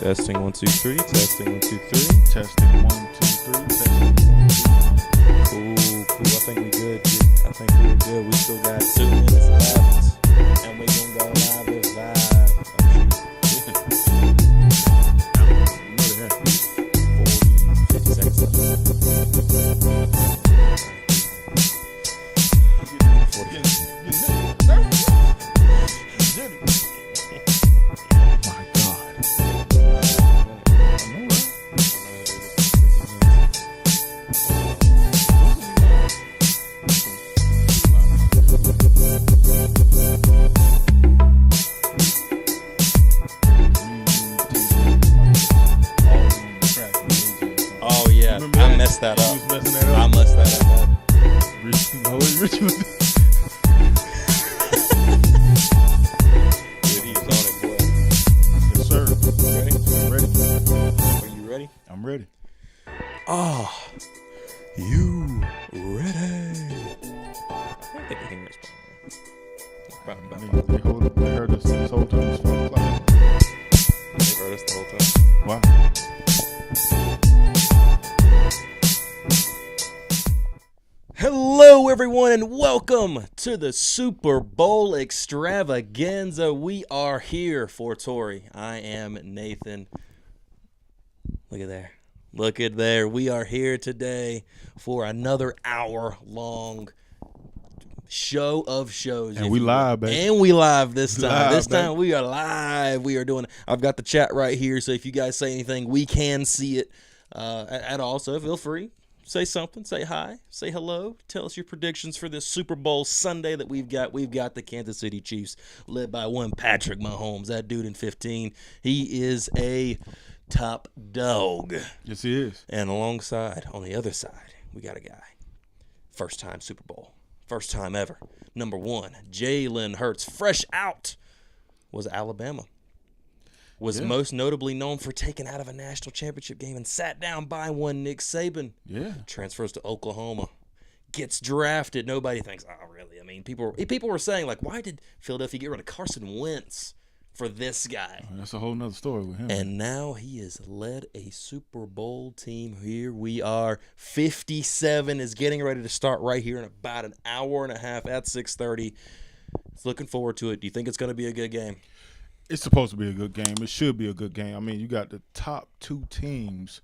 Testing 1 2 3. Testing 1 2 3. Testing 1 2 3. Testing 1 2 3. Cool. I think we good. I think we're good. We still got 2 minutes left, and we gonna go live with live. Another 50 seconds left. 40. I messed that up. I messed that up. Rich was Dude, he's on it, boy. Yes, sir. Ready? I'm ready. Are you ready? I'm ready. Are you ready? I think they can respond. They heard us this whole time. It's 5 o'clock. They heard us the whole time. Wow. Hello, everyone, and welcome to the Super Bowl Extravaganza. We are here for Torrey. I am Nathan. Look at there. Look at there. We are here today for another hour-long show of shows. And we live, baby. And we live this time. This time baby. we are live. We are doing. I've got the chat right here, so if you guys say anything, we can see it at all. So feel free. Say something. Say hi. Say hello. Tell us your predictions for this Super Bowl Sunday that we've got. We've got the Kansas City Chiefs led by one Patrick Mahomes. That dude in 15. He is a top dog. Yes, he is. And alongside, on the other side, we got a guy. First time Super Bowl. First time ever. Number one, Jalen Hurts. Fresh out was Alabama. Was most notably known for taking out of a national championship game and sat down by one Nick Saban. Yeah. Transfers to Oklahoma. Gets drafted. Nobody thinks, oh, really? I mean, people were saying, like, why did Philadelphia get rid of Carson Wentz for this guy? That's a whole nother story with him. And now he has led a Super Bowl team. Here we are. 57 is getting ready to start right here in about an hour and a half at 6:30. It's looking forward to it. Do you think it's going to be a good game? It's supposed to be a good game. It should be a good game. I mean, you got the top two teams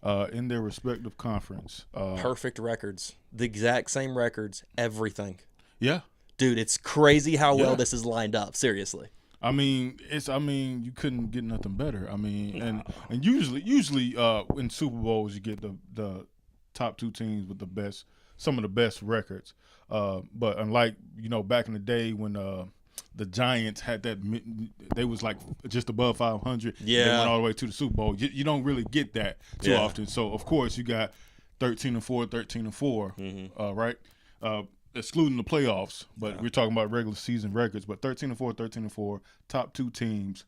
in their respective conference. Perfect records. The exact same records. Everything. Yeah. Dude, it's crazy how well this is lined up. Seriously. I mean, you couldn't get nothing better. I mean, and usually in Super Bowls you get the top two teams with some of the best records. But unlike, back in the day when the Giants had that, they was like just above 500. Yeah. They went all the way to the Super Bowl. You don't really get that too often. So of course you got 13-4, right? Excluding the playoffs, but we're talking about regular season records. But 13-4, top two teams.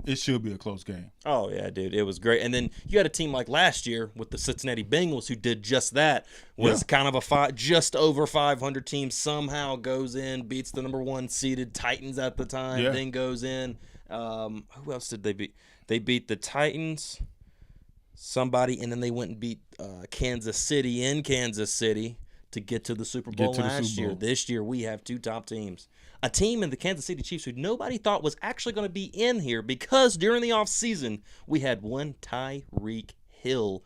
It should be a close game. Oh, yeah, dude. It was great. And then you had a team like last year with the Cincinnati Bengals who did just that. Was kind of just over 500 team. Somehow goes in, beats the number one seeded Titans at the time, then goes in. Who else did they beat? They beat the Titans, somebody, and then they went and beat Kansas City in Kansas City to get to the Super Bowl last year. This year we have two top teams. A team in the Kansas City Chiefs who nobody thought was actually going to be in here because during the offseason we had one Tyreek Hill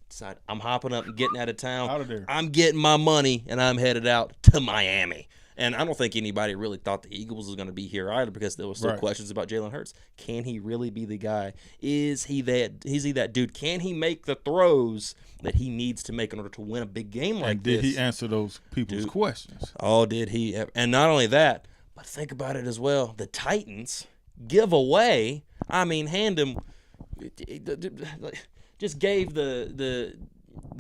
decide, I'm hopping up and getting out of town. Out of there. I'm getting my money, and I'm headed out to Miami. And I don't think anybody really thought the Eagles was going to be here either because there were still questions about Jalen Hurts. Can he really be the guy? Is he that dude? Can he make the throws that he needs to make in order to win a big game like this? And did he answer those people's questions? Oh, did he? And not only that, but think about it as well. The Titans give away, hand him, just gave the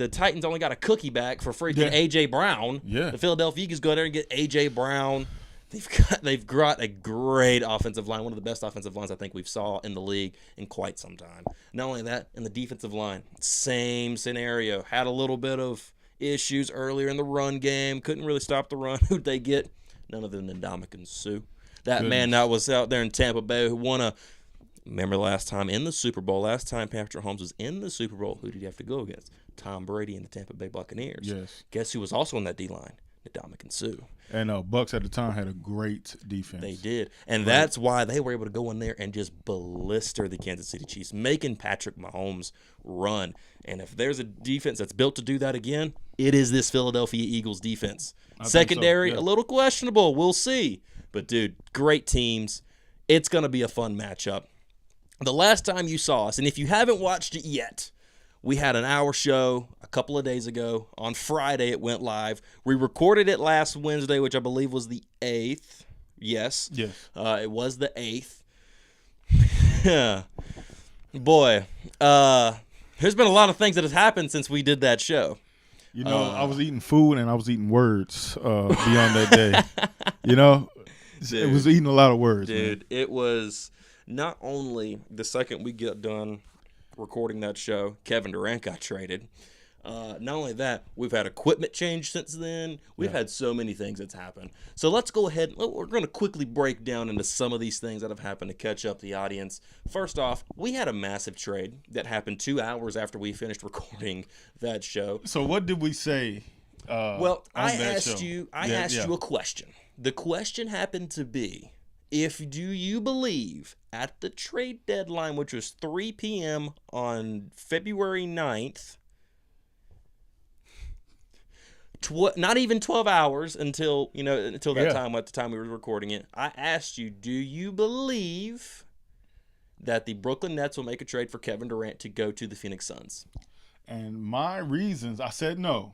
Titans only got a cookie back for freaking A.J. Brown. Yeah. The Philadelphia Eagles go there and get A.J. Brown. They've got a great offensive line, one of the best offensive lines I think we've saw in the league in quite some time. Not only that, in the defensive line, same scenario. Had a little bit of issues earlier in the run game. Couldn't really stop the run. Who'd they get? None other than Ndamukong Suh. That man that was out there in Tampa Bay who won remember last time in the Super Bowl, last time Patrick Mahomes was in the Super Bowl, who did he have to go against? Tom Brady and the Tampa Bay Buccaneers. Yes. Guess who was also on that D-line? Ndamukong Suh. And Bucs at the time had a great defense. They did. And that's why they were able to go in there and just blister the Kansas City Chiefs, making Patrick Mahomes run. And if there's a defense that's built to do that again, it is this Philadelphia Eagles defense. Secondary, a little questionable. We'll see. But, dude, great teams. It's going to be a fun matchup. The last time you saw us, and if you haven't watched it yet, we had an hour show a couple of days ago. On Friday, it went live. We recorded it last Wednesday, which I believe was the 8th. Yes. It was the 8th. Boy, there's been a lot of things that have happened since we did that show. I was eating food and I was eating words beyond that day. Dude, it was eating a lot of words. Dude, it was not only the second we get done recording that show, Kevin Durant got traded. Not only that, we've had equipment change since then. We've had so many things that's happened. So let's go ahead. We're going to quickly break down into some of these things that have happened to catch up the audience. First off, we had a massive trade that happened 2 hours after we finished recording that show. So what did we say Well, I that asked show. you a question. The question happened to be, do you believe at the trade deadline, which was 3 p.m. on February 9th, not even 12 hours until that time, at the time we were recording it, I asked you, do you believe that the Brooklyn Nets will make a trade for Kevin Durant to go to the Phoenix Suns? And my reasons, I said no.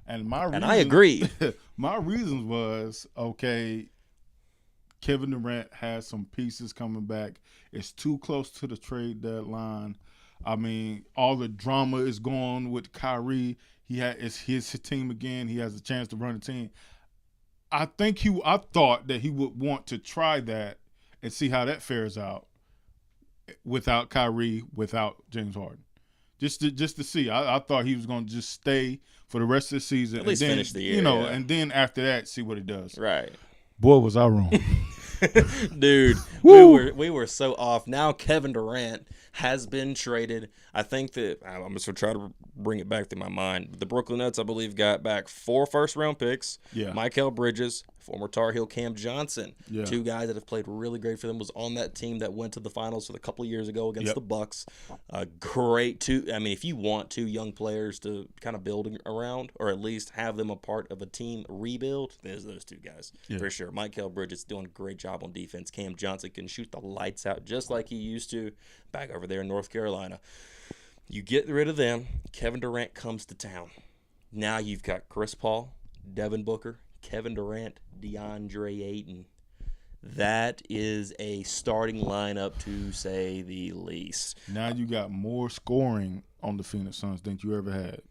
And I agreed. My reasons was, okay, Kevin Durant has some pieces coming back. It's too close to the trade deadline. I mean, all the drama is going with Kyrie. It's his team again. He has a chance to run the team. I thought that he would want to try that and see how that fares out without Kyrie, without James Harden. Just to see. I thought he was going to just stay for the rest of the season. At least finish the year. And then after that, see what he does. Right. Boy, was I wrong. Dude, we were so off. Now Kevin Durant has been traded. I think that I'm just going to try to bring it back to my mind. The Brooklyn Nets, I believe, got back 4 first-round picks. Yeah. Mikal Bridges, former Tar Heel Cam Johnson, 2 guys that have played really great for them, was on that team that went to the finals a couple of years ago against the Bucks. Great if you want 2 young players to kind of build around, or at least have them a part of a team rebuild, there's those 2 guys for sure. Mikal Bridges doing a great job on defense. Cam Johnson can shoot the lights out just like he used to back over there in North Carolina. You get rid of them, Kevin Durant comes to town. Now you've got Chris Paul, Devin Booker, Kevin Durant, DeAndre Ayton. That is a starting lineup, to say the least. Now you got more scoring on the Phoenix Suns than you ever had.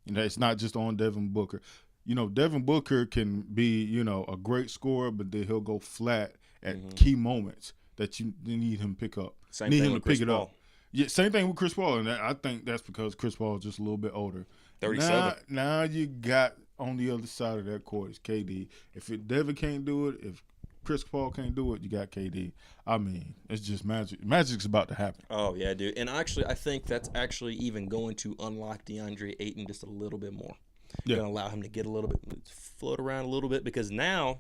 It's not just on Devin Booker. Devin Booker can be, a great scorer, but then he'll go flat at key moments that you need him to pick up. Same thing with Chris Paul. Yeah, same thing with Chris Paul, and I think that's because Chris Paul is just a little bit older. 37. Now you got on the other side of that court is KD. If Devin can't do it, if Chris Paul can't do it, you got KD. I mean, it's just magic. Magic's about to happen. Oh, yeah, dude. And actually, I think that's actually even going to unlock DeAndre Ayton just a little bit more. Yeah. Going to allow him to get a little bit, float around a little bit, because now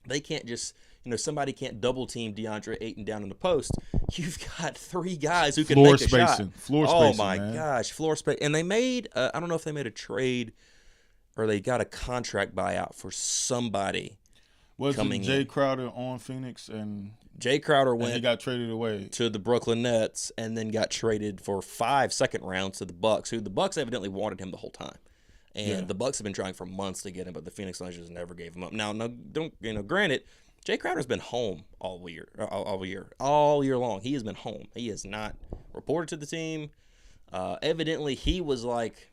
they can't just, somebody can't double team DeAndre Ayton down in the post. You've got 3 guys who can make a shot. Floor spacing. Oh, my gosh, floor space. And they made, I don't know if they made a trade or they got a contract buyout for somebody. Was it Jay Crowder on Phoenix? And Jay Crowder went. He got traded away to the Brooklyn Nets, and then got traded for 5 second rounds to the Bucks, who the Bucks evidently wanted him the whole time. And the Bucks have been trying for months to get him, but the Phoenix Suns just never gave him up. Now, granted, Jay Crowder's been home all year long. He has been home. He has not reported to the team. Evidently, he was like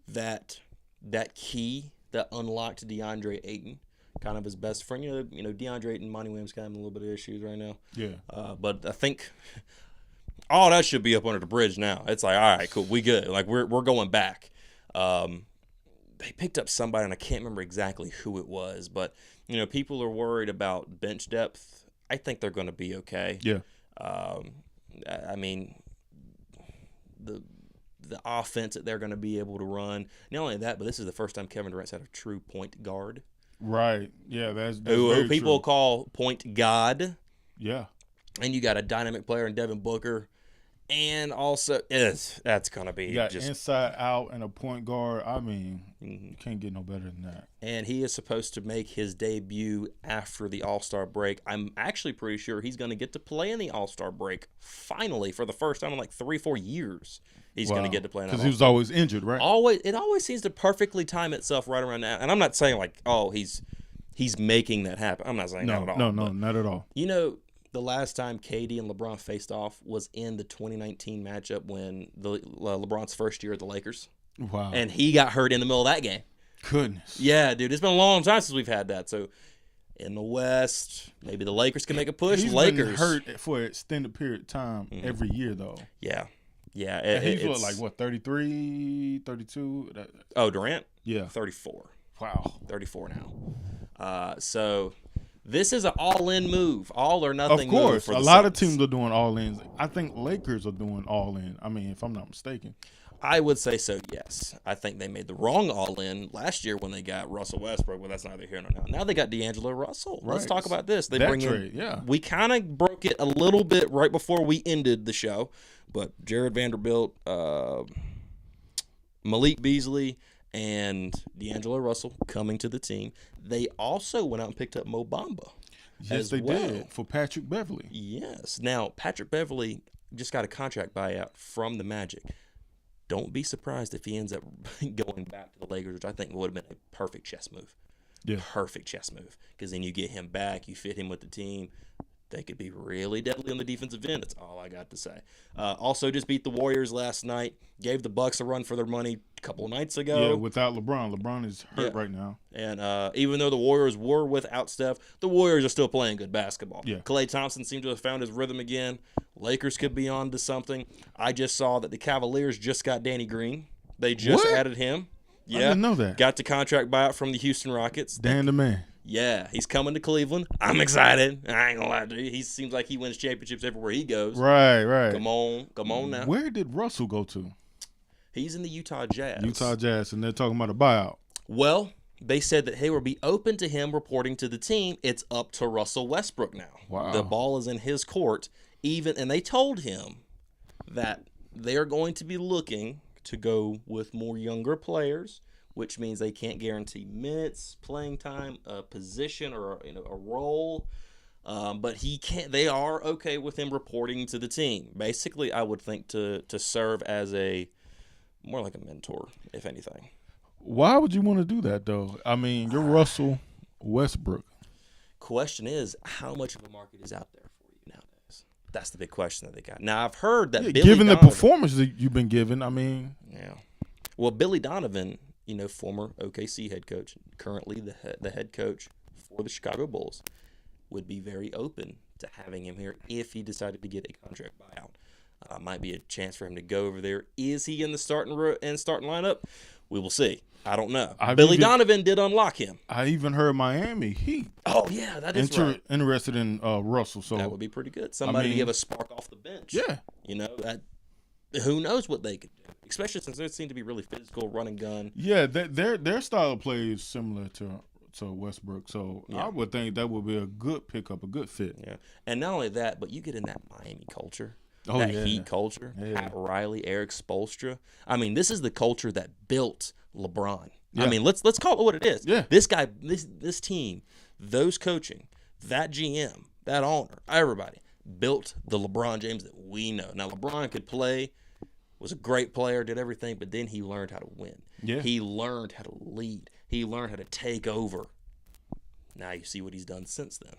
that key that unlocked DeAndre Ayton, kind of his best friend. DeAndre Ayton and Monty Williams kind of have a little bit of issues right now. Yeah. But I think all that should be up under the bridge now. It's like, all right, cool, we good. Like we're going back. They picked up somebody, and I can't remember exactly who it was, but people are worried about bench depth. I think they're going to be okay. Yeah. I mean, the offense that they're going to be able to run. Not only that, but this is the first time Kevin Durant's had a true point guard. Right. Yeah, that's who people call point god. Yeah. And you got a dynamic player in Devin Booker. And also, that's going to be you got inside out and a point guard. I mean, you can't get no better than that. And he is supposed to make his debut after the All-Star break. I'm actually pretty sure he's going to get to play in the All-Star break finally for the first time in like 3-4 years. He's going to get to play in that. Because he was always injured, right? It always seems to perfectly time itself right around now. And I'm not saying like, he's making that happen. I'm not saying that at all. No, not at all. The last time KD and LeBron faced off was in the 2019 matchup when LeBron's first year at the Lakers. Wow. And he got hurt in the middle of that game. Goodness. Yeah, dude. It's been a long time since we've had that. So in the West, maybe the Lakers can make a push. He's Lakers been hurt for an extended period of time every year, though. Yeah. Yeah. And he's 33, 32? Durant? Yeah. 34. Wow. 34 now. So this is an all-in move, all or nothing. Of course, move for a lot of teams are doing all-ins. I think Lakers are doing all-in. I mean, if I'm not mistaken. I would say so, yes. I think they made the wrong all-in last year when they got Russell Westbrook, but that's neither here nor now. Now they got D'Angelo Russell. Let's talk about this. They bring trade, in. We kind of broke it a little bit right before we ended the show, but Jared Vanderbilt, Malik Beasley, and D'Angelo Russell coming to the team. They also went out and picked up Mo Bamba. Yes, they did, for Patrick Beverley. Yes. Now, Patrick Beverley just got a contract buyout from the Magic. Don't be surprised if he ends up going back to the Lakers, which I think would have been a perfect chess move. Yeah. Perfect chess move. Because then you get him back, you fit him with the team. They could be really deadly on the defensive end. That's all I got to say. Also, just beat the Warriors last night. Gave the Bucks a run for their money a couple of nights ago. Yeah, without LeBron. LeBron is hurt right now. And even though the Warriors were without Steph, the Warriors are still playing good basketball. Yeah. Klay Thompson seemed to have found his rhythm again. Lakers could be on to something. I just saw that the Cavaliers just got Danny Green. They just added him. Yeah. I didn't know that. Got the contract buyout from the Houston Rockets. Dan the man. Yeah, he's coming to Cleveland. I'm excited. I ain't gonna lie to you. He seems like he wins championships everywhere he goes. Right. Come on now. Where did Russell go to? He's in the Utah Jazz. And they're talking about a buyout. Well, they said that they will be open to him reporting to the team. It's up to Russell Westbrook now. Wow. The ball is in his court. And they told him that they're going to be looking to go with more younger players, which means they can't guarantee minutes, playing time, a position, or a role. But he can't. They are okay with him reporting to the team. Basically, I would think to serve as more like a mentor, if anything. Why would you want to do that, though? I mean, you're Russell Westbrook. Question is, how much of a market is out there for you nowadays? That's the big question that they got. Now, I've heard that Billy given Donovan, the performance that you've been given, I mean. Yeah. Well, Billy Donovan, former OKC head coach, currently the head coach for the Chicago Bulls, would be very open to having him here if he decided to get a contract buyout. Might be a chance for him to go over there. Is he in the starting lineup? We will see. I don't know. Billy Donovan did unlock him. I even heard Miami Heat. Oh yeah, that is right. Interested in Russell, so that would be pretty good. Somebody to give a spark off the bench. Yeah, who knows what they could do, especially since they seem to be really physical, run and gun. Yeah, their style of play is similar to Westbrook, so I would think that would be a good pickup, a good fit. Yeah, and not only that, but you get in that Miami culture. Heat culture, Pat Riley, Eric Spoelstra. I mean, this is the culture that built LeBron. Yeah. I mean, let's call it what it is. Yeah. This guy, this team, those coaching, that GM, that owner, everybody built the LeBron James that we know. Now, LeBron could play, was a great player, did everything, but then he learned how to win. Yeah. He learned how to lead. He learned how to take over. Now you see what he's done since then.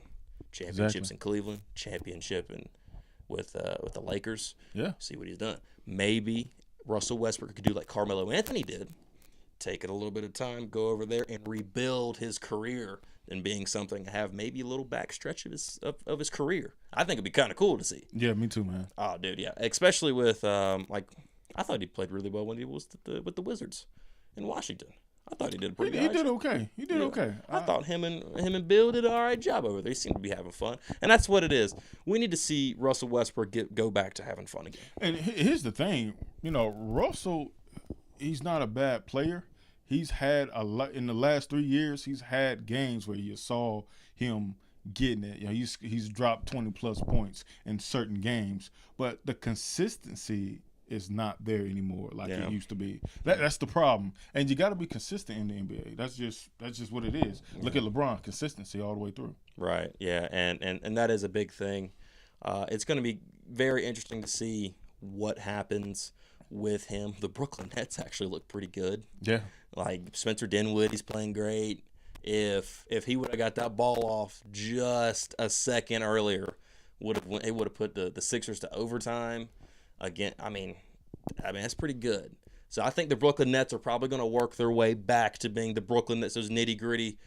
Championships in Cleveland, championship with the Lakers. Yeah. See what he's done. Maybe Russell Westbrook could do like Carmelo Anthony did. Take it a little bit of time, go over there and rebuild his career and being something, have maybe a little backstretch of his career. I think it'd be kind of cool to see. Yeah, me too, man. Oh, dude, yeah. Especially with I thought he played really well when he was with the Wizards in Washington. I thought he did pretty good. He did okay. Okay. I thought him and Bill did an all right job over there. They seem to be having fun, and that's what it is. We need to see Russell Westbrook go back to having fun again. And here's the thing, Russell, he's not a bad player. He's had a lot in the last 3 years. He's had games where you saw him getting it. He's dropped 20+ points in certain games, but the consistency is not there anymore like it used to be. That's the problem. And you got to be consistent in the NBA. That's just what it is. Yeah. Look at LeBron, consistency all the way through. Right. Yeah. And that is a big thing. It's going to be very interesting to see what happens with him. The Brooklyn Nets actually look pretty good. Yeah. Like Spencer Dinwiddie, he's playing great. If he would have got that ball off just a second earlier, it would have put the Sixers to overtime. Again, I mean, that's pretty good. So I think the Brooklyn Nets are probably going to work their way back to being the Brooklyn Nets, those nitty-gritty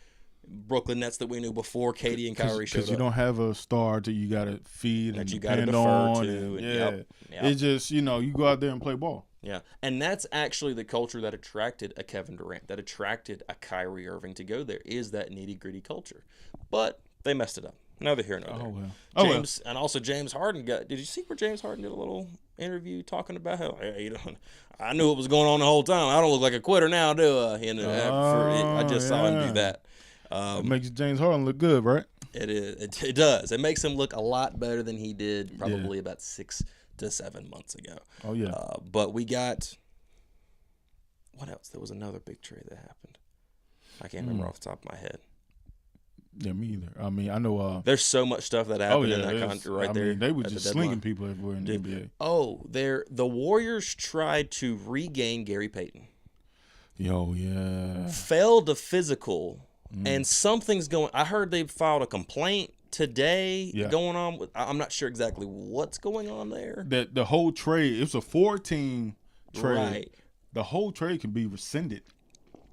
Brooklyn Nets that we knew before Katie and Kyrie showed up. Because you don't have a star that you got to feed and you got to depend defer on. to. Yep. It's just, you go out there and play ball. Yeah, and that's actually the culture that attracted a Kevin Durant, that attracted a Kyrie Irving to go there, is that nitty-gritty culture. But they messed it up. Neither here nor there. Oh well. James and also James Harden got. Did you see where James Harden did a little interview talking about how I knew what was going on the whole time. I don't look like a quitter now, do I? And I just saw him do that. It makes James Harden look good, right? It is. It does. It makes him look a lot better than he did probably about 6 to 7 months ago. Oh yeah. But we got. What else? There was another big trade that happened. I can't remember off the top of my head. Yeah, me either. I mean, I know. There's so much stuff that happened in that country right there. Mean, they were just slinging deadline. people everywhere in the NBA. Oh, the Warriors tried to regain Gary Payton. Yo, yeah. Failed a physical, and something's going. I heard they filed a complaint today going on. I'm not sure exactly what's going on there. The whole trade, it's a 4-team trade. Right. The whole trade can be rescinded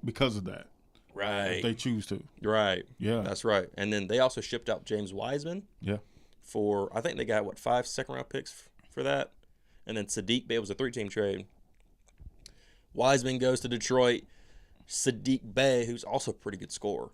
because of that. Right. If they choose to. Right. Yeah. That's right. And then they also shipped out James Wiseman. Yeah. For, I think they got, 5 second-round picks for that. And then Sadiq Bey was a 3-team trade. Wiseman goes to Detroit. Sadiq Bey, who's also a pretty good scorer,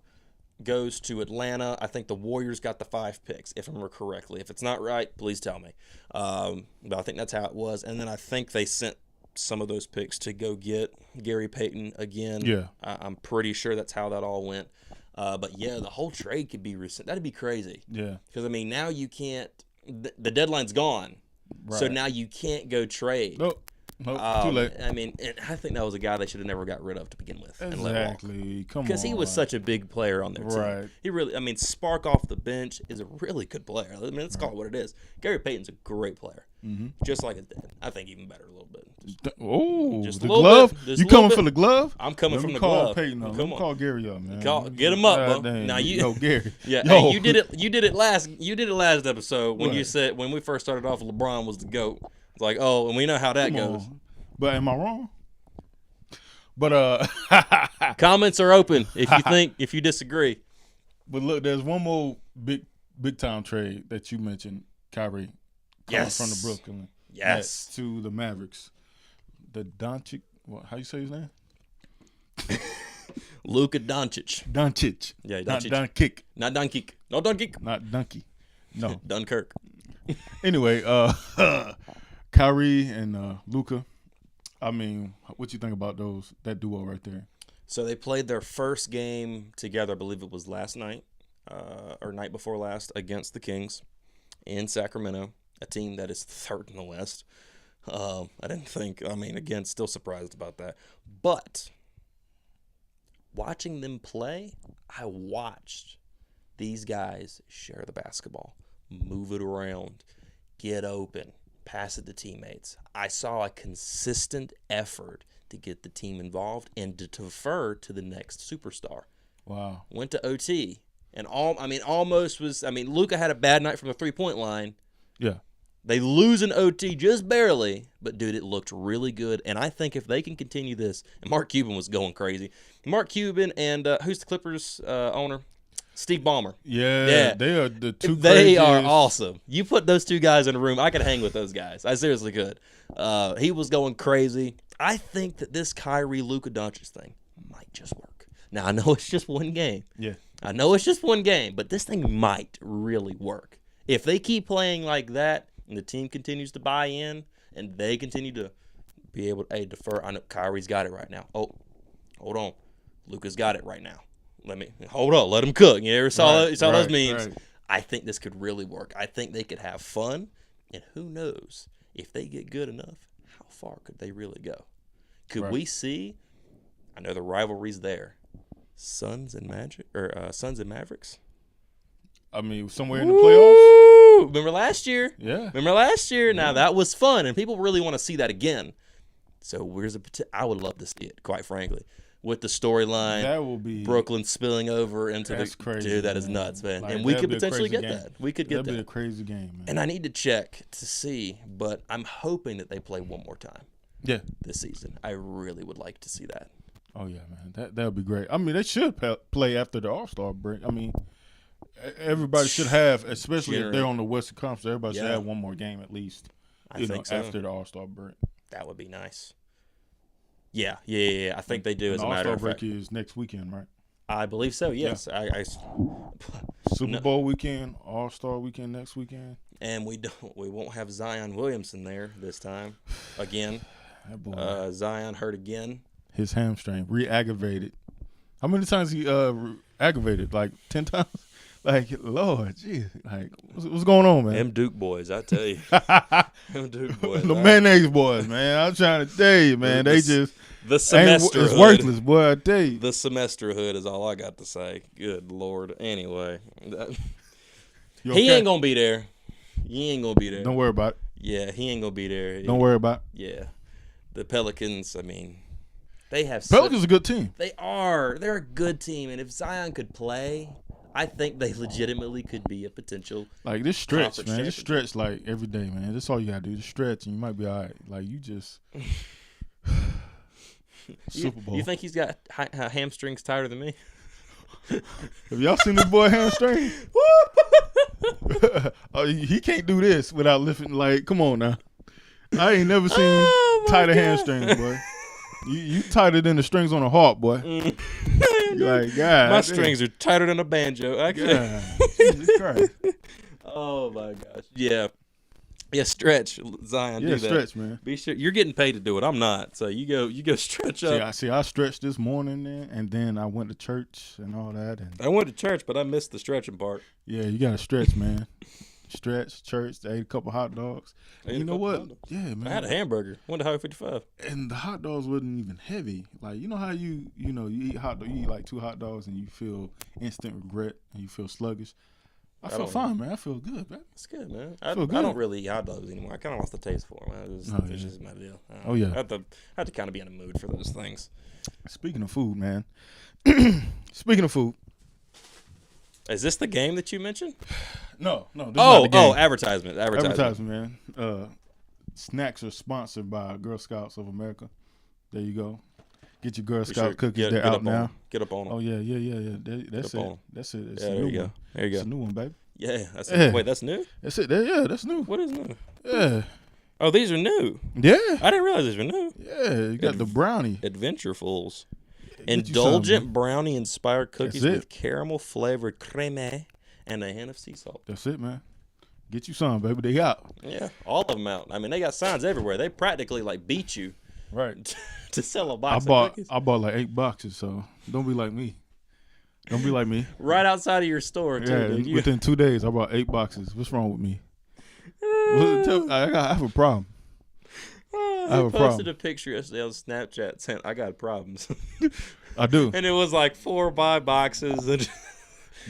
goes to Atlanta. I think the Warriors got the 5 picks, if I remember correctly. If it's not right, please tell me. But I think that's how it was. And then I think they sent some of those picks to go get Gary Payton again. Yeah. I'm pretty sure that's how that all went. But, yeah, the whole trade could be recent. That'd be crazy. Yeah. Because, I mean, now you can't – the deadline's gone. Right. So now you can't go trade. Nope. Too late. I mean, I think that was a guy they should have never got rid of to begin with. Exactly. Come on. Because he was such a big player on their team. Right. He really, I mean, Spark off the bench is a really good player. I mean, let's call it what it is. Gary Payton's a great player. Just like his dad. I think even better a little bit. Just the glove? You coming for the glove? I'm coming from the glove. Payton, Let me call Gary up, man. Get him up, bro. Now Gary. Yeah, hey, you did it last episode when you said when we first started off LeBron was the GOAT. It's like, oh, and we know how that goes. But am I wrong? But comments are open if you disagree. But look, there's one more big time trade that you mentioned, Kyrie, coming from the Brooklyn, to the Mavericks. The Doncic, how you say his name? Luka Doncic. Doncic. Yeah, Doncic. Not Doncic. Not Doncic. No Doncic. Not Donkey. No. Dunkirk. Anyway, Kyrie and Luka. I mean, what you think about that duo right there? So they played their first game together, I believe it was last night, or night before last, against the Kings in Sacramento, a team that is third in the West. Again, still surprised about that. But watching them play, I watched these guys share the basketball, move it around, get open, pass it to teammates. I saw a consistent effort to get the team involved and to defer to the next superstar. Wow. Went to OT and Luka had a bad night from the 3-point line. Yeah. They lose in OT just barely, but dude, it looked really good. And I think if they can continue this, and Mark Cuban was going crazy. Mark Cuban and who's the Clippers owner? Steve Ballmer. Yeah, they are the two. They are awesome. You put those two guys in a room, I could hang with those guys. I seriously could. He was going crazy. I think that this Kyrie Luka Doncic thing might just work. Now I know it's just one game. Yeah, I know it's just one game, but this thing might really work if they keep playing like that, and the team continues to buy in, and they continue to be able to defer. I know Kyrie's got it right now. Oh, hold on, Luka's got it right now. Let him cook. You ever saw those memes? Right. I think this could really work. I think they could have fun, and who knows if they get good enough, how far could they really go? Could we see? I know the rivalry's there. Suns and Mavericks. I mean, somewhere in the playoffs. Remember last year? Yeah. Now that was fun, and people really want to see that again. So I would love to see it, quite frankly. With the storyline, that will be Brooklyn spilling over into crazy, dude. That is nuts, man. Like, and we could potentially get that. We could get that. That'd be a crazy game, man. And I need to check to see, but I'm hoping that they play one more time. Yeah, this season, I really would like to see that. Oh yeah, man. That would be great. I mean, they should play after the All-Star break. I mean, everybody should have, especially if they're on the Western Conference. Everybody should have one more game at least. I think so. After the All-Star break. That would be nice. Yeah. I think they do. As a matter of fact, All-Star break is next weekend, right? I believe so. Yes, I Super Bowl weekend, All-Star weekend next weekend, and we won't have Zion Williamson there this time again. That boy, Zion hurt again. his hamstring re-aggravated. How many times he aggravated? Like 10 times. Like, Lord, geez, like what's going on, man? Them Duke boys, I tell you. Them Duke boys. The mayonnaise boys, man. I'm trying to tell you, man. They just the semester it's worthless, boy. I tell you. The semester hood is all I got to say. Good Lord. Anyway, he ain't gonna be there. He ain't gonna be there. Don't worry about it. Yeah, he ain't gonna be there. Don't worry about it. Yeah, the Pelicans. I mean, they have. Pelicans a good team. They are. They're a good team, and if Zion could play, I think they legitimately could be a potential. Like this stretch, man. This stretch like every day, man. That's all you gotta do. Just stretch, and you might be all right. Like you just. Super Bowl. You think he's got hamstrings tighter than me? Have y'all seen this boy hamstring? Oh, he can't do this without lifting. Like, come on now. I ain't never seen tighter hamstrings, boy. You tighter than the strings on a harp, boy. Like, God. My strings are tighter than a banjo, actually. God, Jesus Christ. Oh, my gosh. Yeah. Yeah, stretch, Zion. Yeah, do that. Stretch, man. Be sure you're getting paid to do it. I'm not. So you go stretch up. I stretched this morning, and then I went to church and all that. And I went to church, but I missed the stretching part. yeah, you got to stretch, man. Stretch, church, ate a couple hot dogs. You know what? Yeah, man. I had a hamburger. Went to Highway 55. And the hot dogs wasn't even heavy. Like, you know how you eat hot dog, you eat like 2 hot dogs and you feel instant regret and you feel sluggish. I feel fine, man. I feel good, man. It's good, man. I don't really eat hot dogs anymore. I kind of lost the taste for them. It's just my deal. I have to kind of be in a mood for those things. Speaking of food, man. Speaking of food. Is this the game that you mentioned? No. This is not the game. Advertisement, man. Snacks are sponsored by Girl Scouts of America. There you go. Get your Girl Scout cookies. They're out now. Get up on them. Oh, yeah. That's it. That's it. It's a there new you go. one. There you go. It's a new one, baby. Yeah. Wait, that's new? That's it. Yeah, that's new. What is new? Yeah. Oh, these are new. Yeah. I didn't realize these were new. Yeah, you got the brownie. Adventurefuls. Indulgent brownie-inspired cookies with caramel-flavored creme and a hint of sea salt. That's it, man. Get you some, baby. They out. Yeah, all of them out. I mean, they got signs everywhere. They practically, like, beat you. Right. To sell a box of cookies. I bought like 8 boxes, so don't be like me. Don't be like me. Right outside of your store, too. Yeah, within 2 days, I bought 8 boxes. What's wrong with me? I have a problem. I posted a picture yesterday on Snapchat saying, I got problems. I do. And it was like 4 buy boxes. And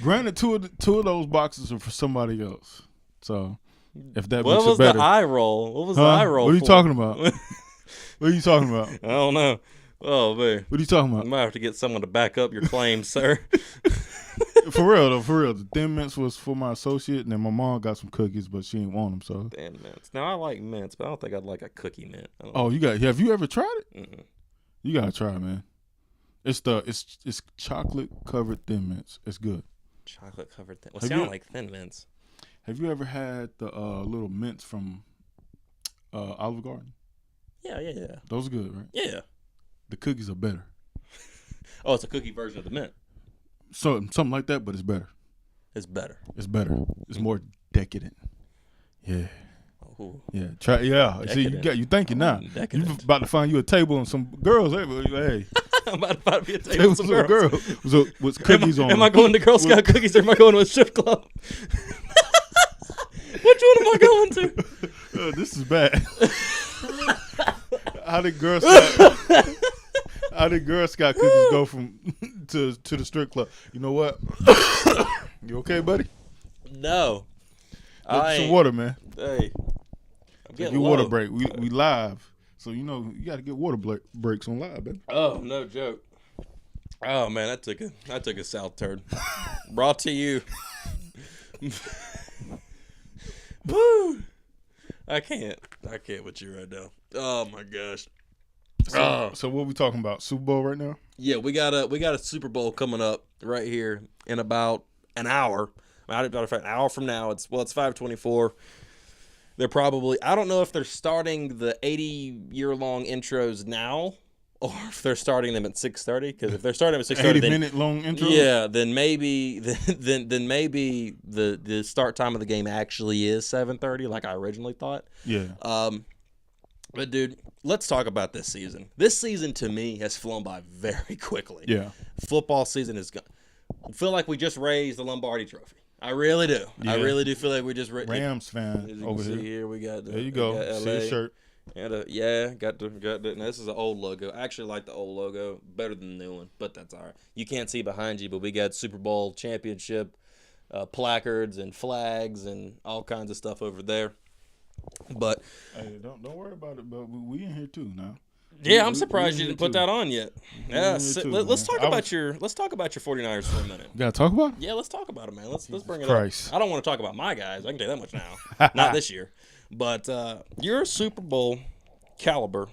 granted, two of those boxes are for somebody else. So, if that what makes was it better. the eye roll? What was the eye roll What are you for? talking about? What are you talking about? I don't know. Oh, man. What are you talking about? You might have to get someone to back up your claim, sir. For real, though. For real. The Thin Mints was for my associate, and then my mom got some cookies, but she didn't want them, so. Thin Mints. Now, I like mints, but I don't think I'd like a cookie mint. Oh, have you ever tried it? Mm-mm. You got to try it, man. It's chocolate-covered Thin Mints. It's good. Chocolate-covered Thin Mints. Well, see, I don't like Thin Mints. Have you ever had the little mints from Olive Garden? Yeah. Those are good, right? Yeah. The cookies are better. Oh, it's a cookie version of the mint. So something like that, but it's better. It's better. It's better. It's more decadent. Yeah. Ooh. Yeah. Try. Yeah. Decadent. See, you thinking now. Decadent. You about to find you a table and some girls. Hey. I'm about to find me a table with some girls. With cookies on. Am I going to Girl Scout cookies or am I going to a strip club? Which one am I going to? This is bad. How did Girl Scout cookies go from to the strip club? You know what? You okay, buddy? No. Get some water, man. Hey. I'm Take getting your low. water break. We live. So, you got to get water breaks on live, baby. Oh, no joke. Oh, man, that took a south turn. Brought to you. Woo! I can't with you right now. Oh my gosh. So what we talking about? Super Bowl right now? Yeah, we got a Super Bowl coming up right here in about an hour. Matter of fact, an hour from now. It's 5:24. They're probably, I don't know if they're starting the 80-year-long intros now or if they're starting them at 6:30. Because if they're starting them at 6:30, 80-minute long intro. yeah, then maybe maybe the start time of the game actually is 7:30, like I originally thought. Yeah. But dude, let's talk about this season. This season to me has flown by very quickly. Yeah. Football season is gone. I feel like we just raised the Lombardi Trophy. I really do. Yeah. I really do feel like we just Rams fan over here. We got There you go. See your shirt. Got the. And this is an old logo. I actually like the old logo better than the new one, but that's all right. You can't see behind you, but we got Super Bowl championship placards and flags and all kinds of stuff over there. But hey, don't worry about it. But we in here too now. Yeah, I'm surprised you didn't put that on yet. Yeah, let's talk about your 49ers for a minute. You gotta talk about it? Yeah, let's talk about it, man. Let's bring it Christ. up. I don't want to talk about my guys. I can tell you that much now. Not this year. But you're a Super Bowl caliber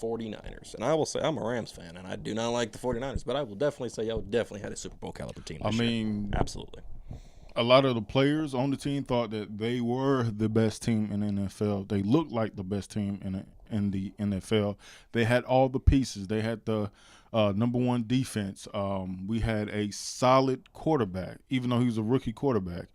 49ers. And I will say I'm a Rams fan, and I do not like the 49ers, but I will definitely say y'all definitely had a Super Bowl caliber team this year. Absolutely. A lot of the players on the team thought that they were the best team in the NFL. They looked like the best team in the NFL. They had all the pieces. They had the number one defense. We had a solid quarterback, even though he was a rookie quarterback.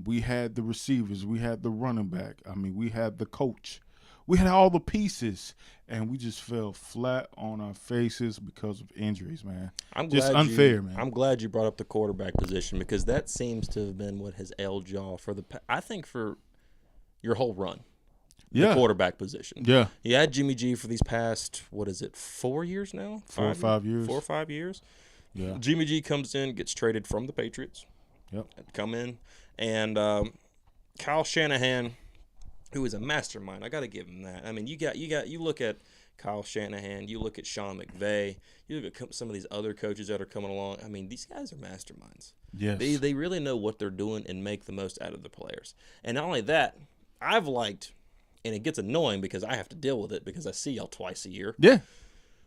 We had the receivers. We had the running back. I mean, we had the coach. We had all the pieces, and we just fell flat on our faces because of injuries, man. Unfair, man. I'm glad you brought up the quarterback position because that seems to have been what has ailed y'all for for your whole run. Yeah. The quarterback position. Yeah. You had Jimmy G for these past, 4 years now? 4 or 5 years. 4 or 5 years. Yeah. Jimmy G comes in, gets traded from the Patriots. Yep. Come in. And Kyle Shanahan, who is a mastermind. I got to give him that. I mean, you look at Kyle Shanahan, you look at Sean McVay, you look at some of these other coaches that are coming along. I mean, these guys are masterminds. Yes. They really know what they're doing and make the most out of the players. And not only that, I've liked, and it gets annoying because I have to deal with it because I see y'all twice a year. Yeah.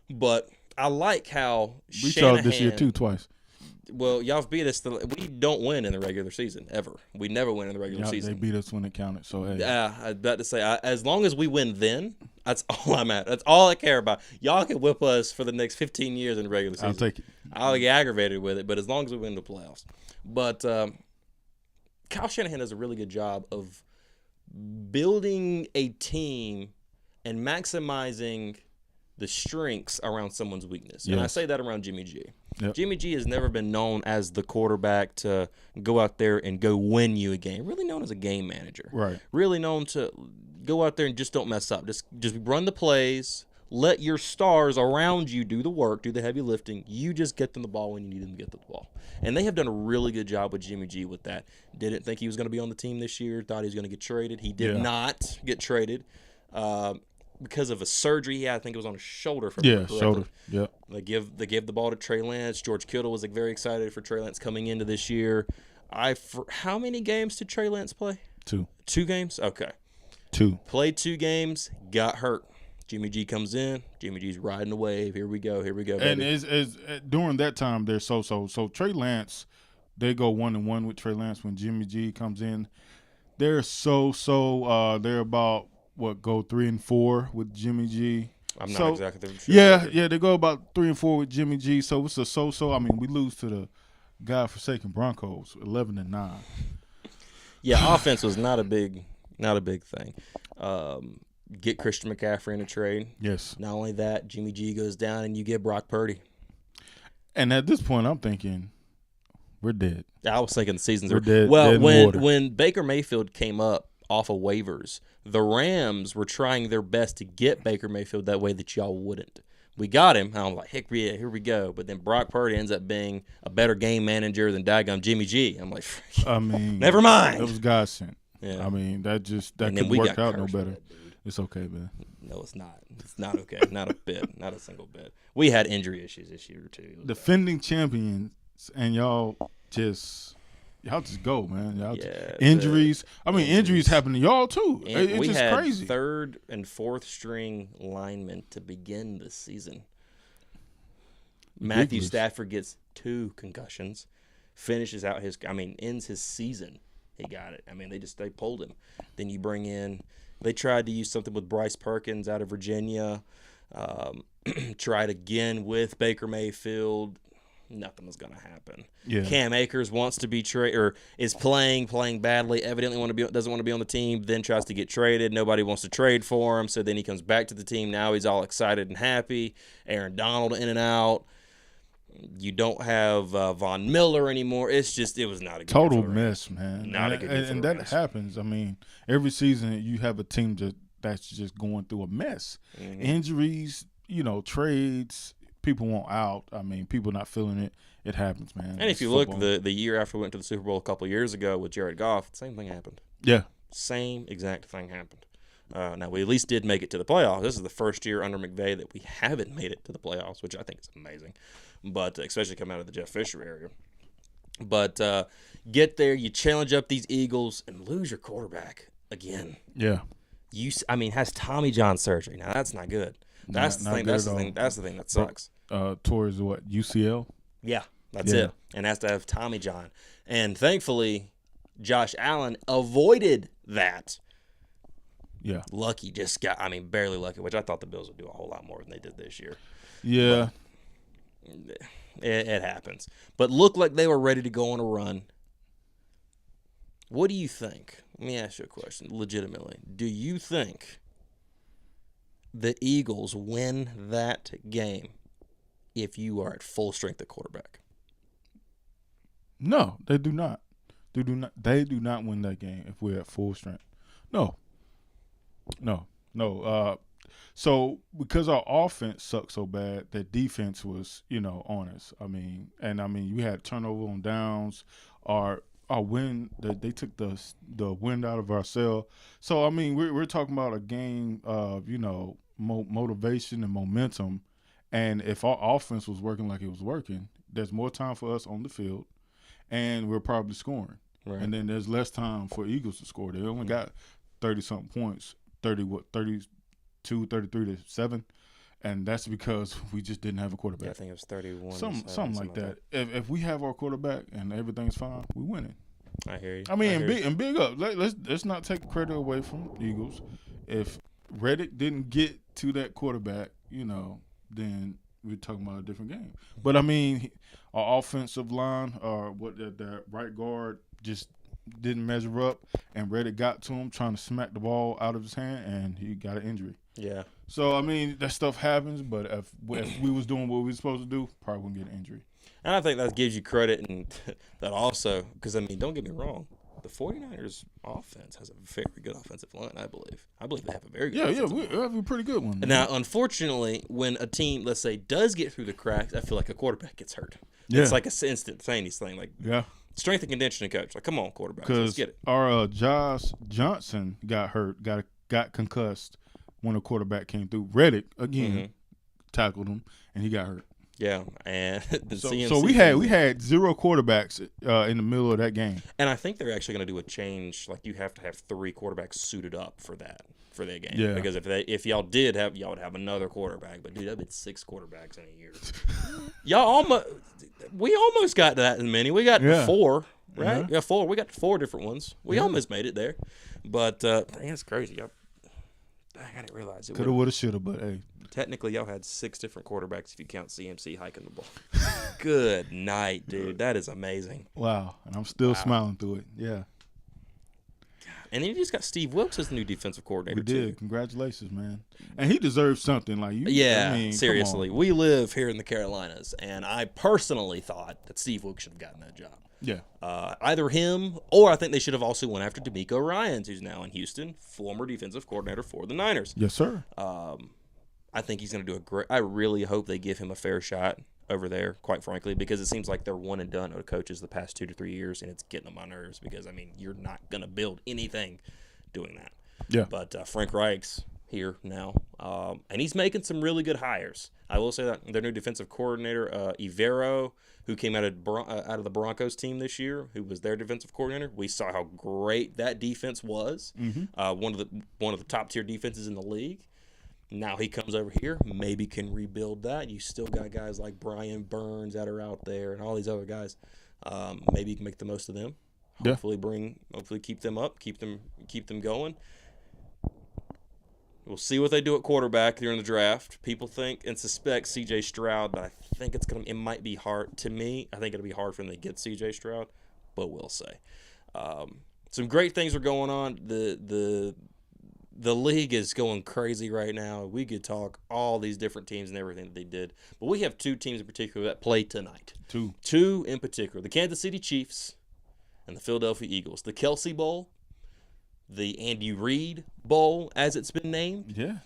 But I like how we Shanahan, saw this year too twice. Well, y'all have beat us. We don't win in the regular season ever. We never win in the regular season. They beat us when it counted. So hey. Yeah, I was about to say, as long as we win, then that's all I'm at. That's all I care about. Y'all can whip us for the next 15 years in the regular season. I'll take it. I'll get aggravated with it, but as long as we win the playoffs. But Kyle Shanahan does a really good job of building a team and maximizing the strengths around someone's weakness. And I say that around Jimmy G. Yep. Jimmy G has never been known as the quarterback to go out there and go win you a game. Really known as a game manager. Right. Really known to go out there and just don't mess up. Just run the plays. Let your stars around you do the work, do the heavy lifting. You just get them the ball when you need them to get them the ball. And they have done a really good job with Jimmy G with that. Didn't think he was going to be on the team this year. Thought he was going to get traded. He did not get traded. Because of a surgery he had. I think it was on his shoulder. Shoulder. Yeah. They give the ball to Trey Lance. George Kittle was very excited for Trey Lance coming into this year. How many games did Trey Lance play? 2. 2 games? Okay. 2. Played 2 games, got hurt. Jimmy G comes in. Jimmy G's riding the wave. Here we go. Baby. And is during that time they're so. Trey Lance, they go 1-1 with Trey Lance when Jimmy G comes in. They're they're about go 3-4 with Jimmy G. I'm not exactly sure. Yeah, they go about 3-4 with Jimmy G. So it's a so. I mean, we lose to the godforsaken Broncos, 11-9. Yeah, offense was not a big thing. Get Christian McCaffrey in a trade. Yes. Not only that, Jimmy G goes down and you get Brock Purdy. And at this point, I'm thinking, we're dead. I was thinking the season's we're dead. Well, dead when Baker Mayfield came up off of waivers, the Rams were trying their best to get Baker Mayfield that way that y'all wouldn't. We got him. I'm like, heck yeah, here we go. But then Brock Purdy ends up being a better game manager than daggone Jimmy G. I'm like, never mind. It was God sent. Yeah. I mean, that could work out no better. It's okay, man. No, it's not. It's not okay. Not a bit. Not a single bit. We had injury issues this year too. Defending champions, and y'all just go, man. Injuries. Injuries happen to y'all too. It's we just had crazy. 3rd and 4th string linemen to begin this season. Matthew Stafford gets 2 concussions, ends his season. He got it. They pulled him. Then you bring in. They tried to use something with Bryce Perkins out of Virginia. tried again with Baker Mayfield. Nothing was going to happen. Yeah. Cam Akers wants to be traded, or is playing badly. Evidently doesn't want to be on the team. Then tries to get traded. Nobody wants to trade for him. So then he comes back to the team. Now he's all excited and happy. Aaron Donald in and out. You don't have Von Miller anymore. It was not a good total mess, man. Not a good year for and the that Rams. happens. I mean, every season you have a team that's just going through a mess. Mhm. Injuries, trades. People want out. I mean, people not feeling it. It happens, man. And if you look, the year after we went to the Super Bowl a couple of years ago with Jared Goff, same thing happened. Yeah. Same exact thing happened. Now, we at least did make it to the playoffs. This is the first year under McVay that we haven't made it to the playoffs, which I think is amazing, but especially coming out of the Jeff Fisher area. But get there, you challenge up these Eagles, and lose your quarterback again. Yeah. Has Tommy John surgery. Now, that's not good. That's the thing. That's the thing that sucks. Towards what, UCL? Yeah, that's it. And has to have Tommy John. And thankfully, Josh Allen avoided that. Yeah. Lucky, barely lucky, which I thought the Bills would do a whole lot more than they did this year. Yeah. But it happens. But looked like they were ready to go on a run. What do you think? Let me ask you a question, legitimately. Do you think the Eagles win that game if you are at full strength at quarterback? No, they do not. They do not win that game if we're at full strength. No. So because our offense sucked so bad, that defense was, on us. You had turnover on downs. Our win, they took the wind out of our sail. So we're talking about a game of motivation and momentum. And if our offense was working like it was working, there's more time for us on the field, and we're probably scoring. Right. And then there's less time for Eagles to score. They only got 30-something points, 32, 33 to 7, and that's because we just didn't have a quarterback. Yeah, I think it was 31. Something like that. If we have our quarterback and everything's fine, we winning. I hear you. And big up. Let's not take credit away from the Eagles. If Reddick didn't get to that quarterback, then we're talking about a different game. But our offensive line, the right guard just didn't measure up, and Reddick got to him trying to smack the ball out of his hand, and he got an injury. Yeah. So that stuff happens, but if we was doing what we were supposed to do, probably wouldn't get an injury. And I think that gives you credit, and that also, because don't get me wrong, the 49ers offense has a very good offensive line, I believe. I believe they have a very good offensive line. We have a pretty good one. Now, unfortunately, when a team, let's say, does get through the cracks, I feel like a quarterback gets hurt. Yeah. It's like an instantaneous thing. Like, yeah. Strength and conditioning coach. Like, come on, quarterback. Let's get it. Our Josh Johnson got hurt, got concussed when a quarterback came through. Reddick, again, tackled him, and he got hurt. Yeah, and so we had 0 quarterbacks in the middle of that game. And I think they're actually going to do a change. Like, you have to have 3 quarterbacks suited up for that game. Yeah. Because if y'all did have, y'all would have another quarterback. But dude, that'd been 6 quarterbacks in a year. We almost got to that many. We got 4, right? Yeah, 4. We got 4 different ones. We almost made it there. But it's crazy. I didn't realize it. Coulda, woulda, shoulda, but hey. Technically, y'all had 6 different quarterbacks if you count CMC hiking the ball. Good night, dude. That is amazing. Wow. And I'm still smiling through it. Yeah. And then you just got Steve Wilkes as the new defensive coordinator, We did. Congratulations, man. And he deserves something like you. Yeah, seriously. We live here in the Carolinas, and I personally thought that Steve Wilkes should have gotten that job. Yeah. Either him, or I think they should have also went after DeMeco Ryans, who's now in Houston, former defensive coordinator for the Niners. Yes, sir. I think he's going to do a great – I really hope they give him a fair shot over there, quite frankly, because it seems like they're one and done with coaches the past 2 to 3 years, and it's getting on my nerves because, you're not going to build anything doing that. Yeah. But Frank Reich's here now, and he's making some really good hires. I will say that their new defensive coordinator, Ivero, who came out of the Broncos team this year, who was their defensive coordinator, we saw how great that defense was. Mm-hmm. One of the top tier defenses in the league. Now he comes over here, maybe can rebuild that. You still got guys like Brian Burns that are out there and all these other guys. Maybe you can make the most of them. Hopefully keep them up, keep them going. We'll see what they do at quarterback during the draft. People think and suspect C.J. Stroud, but I think it might be hard. To me, I think it'll be hard for them to get C.J. Stroud, but we'll say. Some great things are going on. The league is going crazy right now. We could talk all these different teams and everything that they did, but we have 2 teams in particular that play tonight. Two in particular: the Kansas City Chiefs and the Philadelphia Eagles. The Kelsey Bowl. The Andy Reid Bowl, as it's been named. Yeah.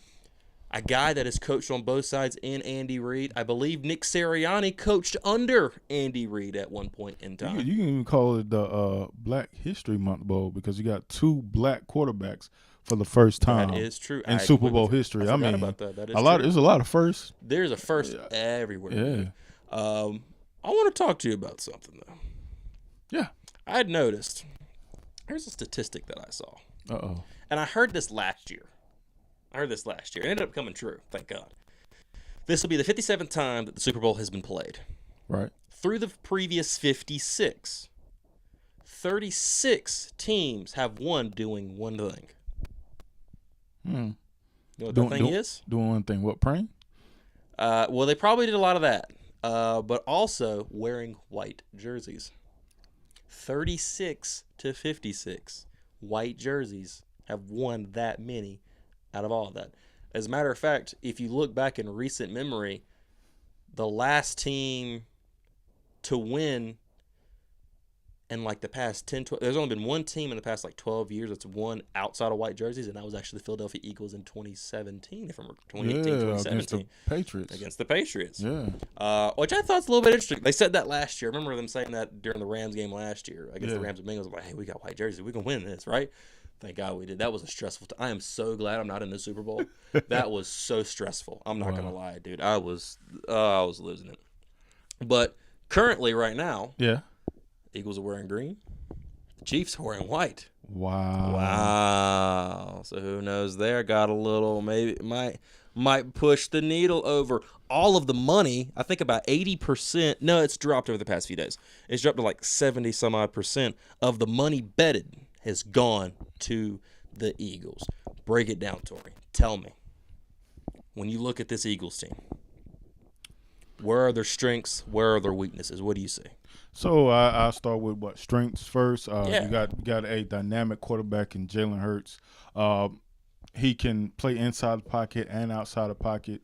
A guy that has coached on both sides in Andy Reid. I believe Nick Sirianni coached under Andy Reid at one point in time. You can even call it the Black History Month Bowl because you got 2 black quarterbacks for the first time. That is true. In Super Bowl history. I mean, about that. That is there's a lot of firsts. There's a first everywhere. Yeah. I want to talk to you about something, though. Yeah. I had noticed. Here's a statistic that I saw. Uh-oh. And I heard this last year. It ended up coming true, thank God. This will be the 57th time that the Super Bowl has been played. Right. Through the previous 56, 36 teams have won doing one thing. You know what that thing is? Doing one thing. What, praying? Well, they probably did a lot of that. But also wearing white jerseys. 36 to 56. White jerseys have won that many out of all of that. As a matter of fact, if you look back in recent memory, the last team to win in like the past 10, 12, there's only been one team in the past like 12 years that's won outside of white jerseys, and that was actually the Philadelphia Eagles in 2017, if I'm 2017. Against the Patriots. Against the Patriots. Yeah. Which I thought's a little bit interesting. They said that last year. I remember them saying that during the Rams game last year against the Rams and Bengals. Like, hey, we got white jerseys. We can win this, right? Thank God we did. That was a stressful time. I am so glad I'm not in the Super Bowl. That was so stressful. I'm not gonna lie, dude. I was losing it. But currently, right now, Eagles are wearing green. The Chiefs are wearing white. Wow. So who knows there? Got a little, maybe might push the needle over. All of the money, I think about 80%. No, it's dropped over the past few days. It's dropped to like 70 some odd percent of the money betted has gone to the Eagles. Break it down, Torrey. Tell me, when you look at this Eagles team, where are their strengths? Where are their weaknesses? What do you see? So I'll start with strengths first. You got a dynamic quarterback in Jalen Hurts. He can play inside the pocket and outside the pocket.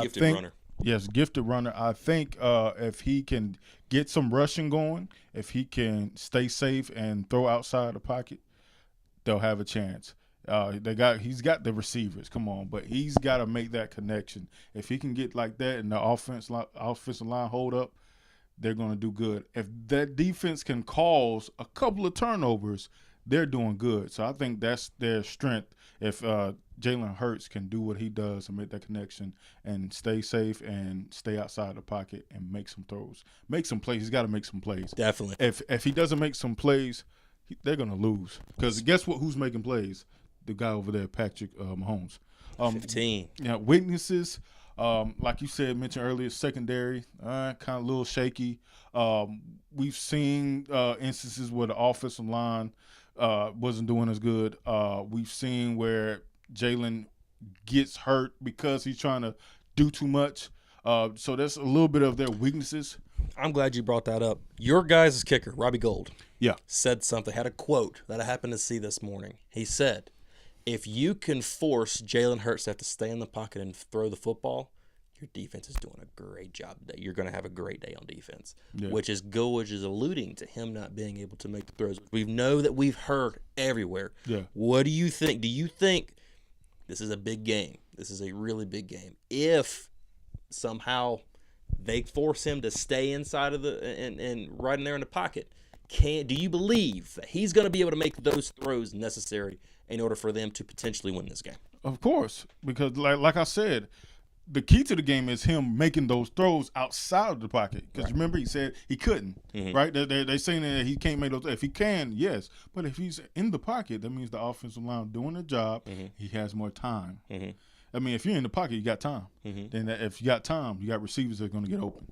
Gifted runner. Yes, gifted runner. I think if he can get some rushing going, if he can stay safe and throw outside the pocket, they'll have a chance. He's got the receivers. Come on, but he's got to make that connection. If he can get like that and the offensive line hold up, they're going to do good. If that defense can cause a couple of turnovers, they're doing good. So I think that's their strength. If Jalen Hurts can do what he does and make that connection and stay safe and stay outside the pocket and make some throws, make some plays. He's got to make some plays. Definitely. If he doesn't make some plays, they're going to lose. Because guess what? Who's making plays? The guy over there, Patrick Mahomes. 15. Yeah, weaknesses. Like you said, mentioned earlier, secondary, kind of a little shaky. We've seen instances where the offensive line wasn't doing as good. We've seen where Jalen gets hurt because he's trying to do too much. So that's a little bit of their weaknesses. I'm glad you brought that up. Your guys' kicker, Robbie Gould, said something, had a quote that I happened to see this morning. He said, if you can force Jalen Hurts to have to stay in the pocket and throw the football, your defense is doing a great job today. You're going to have a great day on defense, which is alluding to him not being able to make the throws. We know that we've heard everywhere. Yeah. What do you think? Do you think this is a big game? This is a really big game. If somehow they force him to stay inside of and right in there in the pocket, do you believe that he's going to be able to make those throws necessary in order for them to potentially win this game? Of course, because like I said, the key to the game is him making those throws outside of the pocket. Because remember, he said he couldn't, right? They're saying that he can't make those. If he can, yes. But if he's in the pocket, that means the offensive line doing their job. He has more time. I mean, if you're in the pocket, you got time. Then if you got time, you got receivers that are going to get open.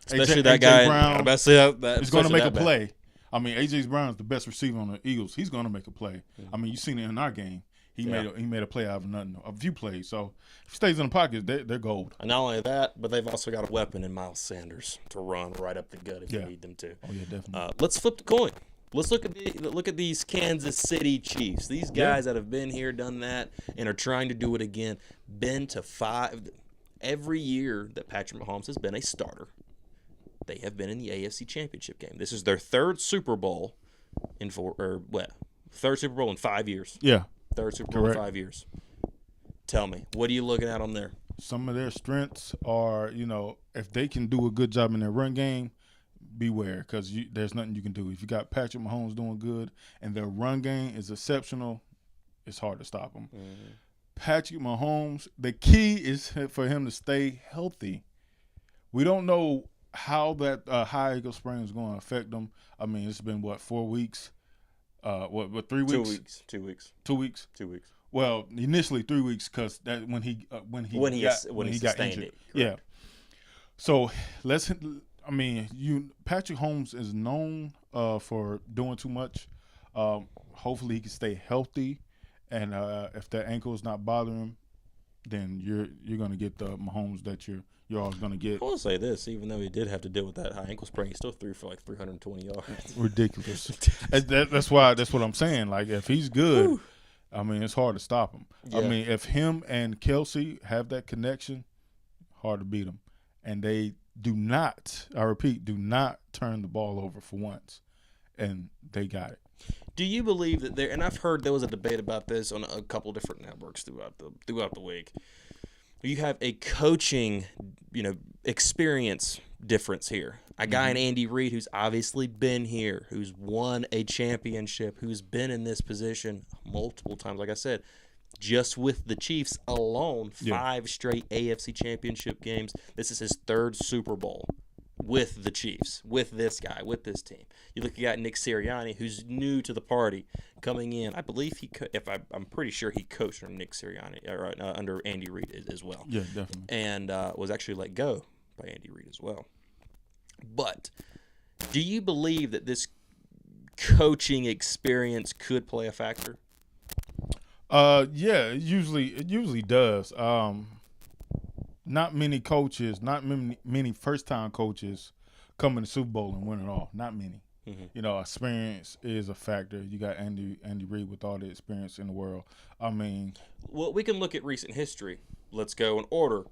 Especially that guy. Brown is going to make a play. I mean, A.J. Brown is the best receiver on the Eagles. He's going to make a play. I mean, you've seen it in our game. He made a play out of nothing, a few plays. So if he stays in the pocket, they're gold. And not only that, but they've also got a weapon in Miles Sanders to run right up the gut if you need them to. Oh yeah, definitely. Let's flip the coin. Let's look at these Kansas City Chiefs. These guys that have been here, done that, and are trying to do it again. Been to 5 every year that Patrick Mahomes has been a starter. They have been in the AFC Championship game. This is their third Super Bowl third Super Bowl in 5 years. Yeah. Third Super Bowl in 5 years. Tell me, what are you looking at on there? Some of their strengths are, if they can do a good job in their run game, beware, because there's nothing you can do. If you got Patrick Mahomes doing good and their run game is exceptional, it's hard to stop them. Mm-hmm. Patrick Mahomes, the key is for him to stay healthy. We don't know how that high ankle sprain is going to affect him. I mean, it's been, 4 weeks? 3 weeks? 2 weeks. 2 weeks? 2 weeks. Well, initially 3 weeks because that when he got injured. Yeah. So Patrick Mahomes is known for doing too much. Hopefully he can stay healthy, and if that ankle is not bothering him, then you're going to get the Mahomes that you're always going to get. I will say this: even though he did have to deal with that high ankle sprain, he still threw for like 320 yards. Ridiculous. That's what I'm saying. Like if he's good. Whew. I mean, it's hard to stop him. Yeah. I mean, if him and Kelsey have that connection, hard to beat them. And they do not, I repeat, do not turn the ball over for once. And they got it. Do you believe that and I've heard there was a debate about this on a couple different networks throughout the week. You have a coaching, experience difference here. A guy in Andy Reid who's obviously been here, who's won a championship, who's been in this position multiple times. Like I said, just with the Chiefs alone, 5 straight AFC championship games. This is his 3rd Super Bowl with the Chiefs, with this guy, with this team. You got Nick Sirianni, who's new to the party, coming in. I believe I'm pretty sure he coached under Nick Sirianni, under Andy Reid as well. Yeah, definitely. And was actually let go by Andy Reid as well. But do you believe that this coaching experience could play a factor? Yeah, it usually does. Not many first-time coaches come in the Super Bowl and win it all. Not many. Mm-hmm. Experience is a factor. You got Andy Reid with all the experience in the world. I mean, well, we can look at recent history. Let's go in order.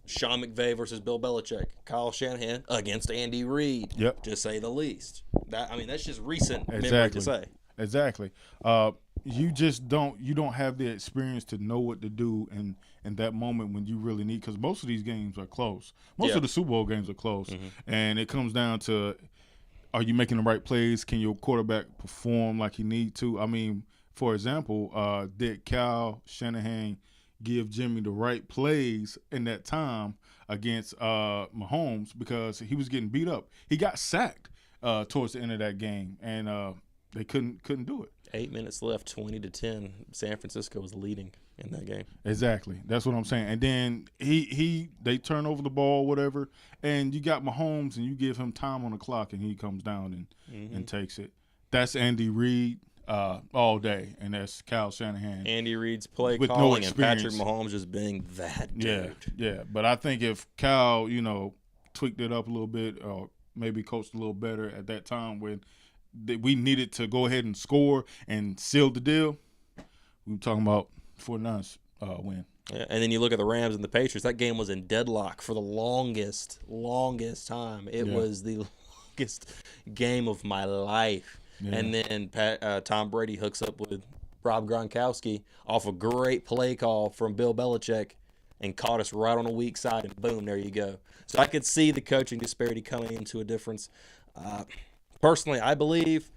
Sean McVay versus Bill Belichick, Kyle Shanahan against Andy Reid, to say the least. That's just recent memory to say. Exactly. You don't have the experience to know what to do in that moment when you really need, because most of these games are close. Most of the Super Bowl games are close, and it comes down to, are you making the right plays? Can your quarterback perform like he need to? I mean, for example, did Kyle Shanahan give Jimmy the right plays in that time against Mahomes, because he was getting beat up? He got sacked towards the end of that game, and they couldn't do it. 8 minutes left, 20-10. San Francisco was leading in that game. Exactly. That's what I'm saying. And then they turn over the ball, whatever, and you got Mahomes, and you give him time on the clock, and he comes down and takes it. That's Andy Reid all day, and that's Kyle Shanahan. Andy Reid's play calling and Patrick Mahomes just being that dude. Yeah. But I think if Kyle, tweaked it up a little bit, or maybe coached a little better at that time when we needed to go ahead and score and seal the deal, we were talking about 49ers win. Yeah, and then you look at the Rams and the Patriots. That game was in deadlock for the longest time. It was the longest game of my life. Yeah. And then Tom Brady hooks up with Rob Gronkowski off a great play call from Bill Belichick and caught us right on the weak side, and boom, there you go. So I could see the coaching disparity coming into a difference. Personally, I believe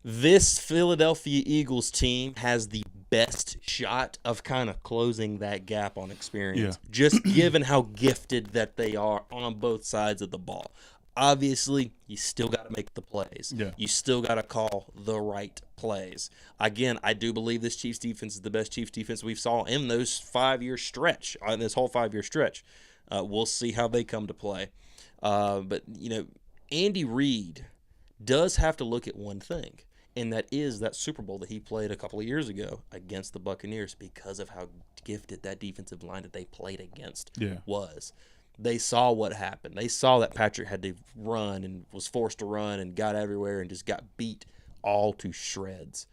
this Philadelphia Eagles team has the best shot of kind of closing that gap on experience, just given how gifted that they are on both sides of the ball. Obviously, you still got to make the plays. Yeah. You still got to call the right plays. Again, I do believe this Chiefs defense is the best Chiefs defense we've saw in those 5-year stretch, in this whole 5-year stretch. We'll see how they come to play. But, Andy Reid does have to look at one thing, And that is that Super Bowl that he played a couple of years ago against the Buccaneers because of how gifted that defensive line that they played against was. They saw what happened. They saw that Patrick had to run and was forced to run and got everywhere and just got beat all to shreds.